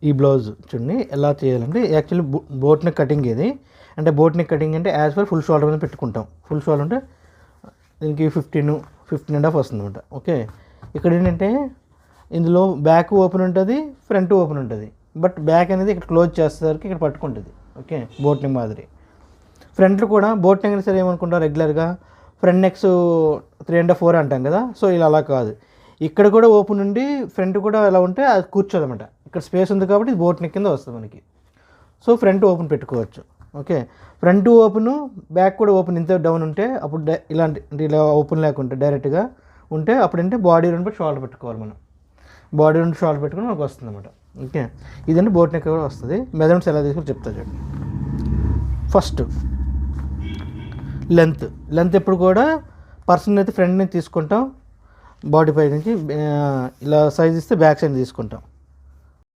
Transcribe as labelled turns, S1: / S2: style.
S1: ఈ బ్లౌజ్ చూడండి ఎలా చేయాలంటే యాక్చువల్లీ బోట్ నెక్ కటింగ్ ఇది. అంటే బోట్ నెక్ కటింగ్ అంటే యాజ్ పర్ ఫుల్ షోల్డర్ మీద పెట్టుకుంటాం. ఫుల్ షోల్డర్ అంటే దీనికి 15.5 వస్తుంది అనమాట. ఓకే, ఇక్కడ ఏంటంటే ఇందులో బ్యాక్ ఓపెన్ ఉంటుంది, ఫ్రంట్ ఓపెన్ ఉంటుంది. బట్ బ్యాక్ అనేది ఇక్కడ క్లోజ్ చేసేసరికి ఇక్కడ పట్టుకుంటుంది. ఓకే, బోట్ నెక్ మాదిరి. ఫ్రంట్ కూడా బోట్ నెక్ అనేది సరే ఏమనుకుంటాం రెగ్యులర్గా ఫ్రంట్ నెక్స్ 3.4 అంటాం కదా. సో ఇలా అలా కాదు, ఇక్కడ కూడా ఓపెన్ ఉండి ఫ్రంట్ కూడా ఎలా ఉంటే అది కూర్చోదన్నమాట. ఇక్కడ స్పేస్ ఉంది కాబట్టి ఇది బోట్ నెక్ కింద వస్తుంది మనకి. సో ఫ్రంట్ ఓపెన్ పెట్టుకోవచ్చు. ఓకే, ఫ్రంట్ ఓపెన్, బ్యాక్ కూడా ఓపెన్ ఇంత డౌన్ ఉంటే అప్పుడు ఇలాంటి ఇలా ఓపెన్ లేకుంటే డైరెక్ట్గా ఉంటే అప్పుడంటే బాడీ రెండు షోల్డర్ పెట్టుకోవాలి మనం. బాడీ రెండు షోల్డర్ పెట్టుకుని మనకు వస్తుంది అనమాట. ఓకే, ఇదంటే బోట్ నెక్ కూడా వస్తుంది. మెజర్మెంట్స్ ఎలా తీసుకుని చెప్తా చూడండి. ఫస్ట్ లెంత్ ఎప్పుడు కూడా పర్సన్ అయితే ఫ్రంట్ నుంచి తీసుకుంటాం, బాడీ పై నుంచి ఇలా సైజ్ ఇస్తే బ్యాక్ సైడ్ తీసుకుంటాం.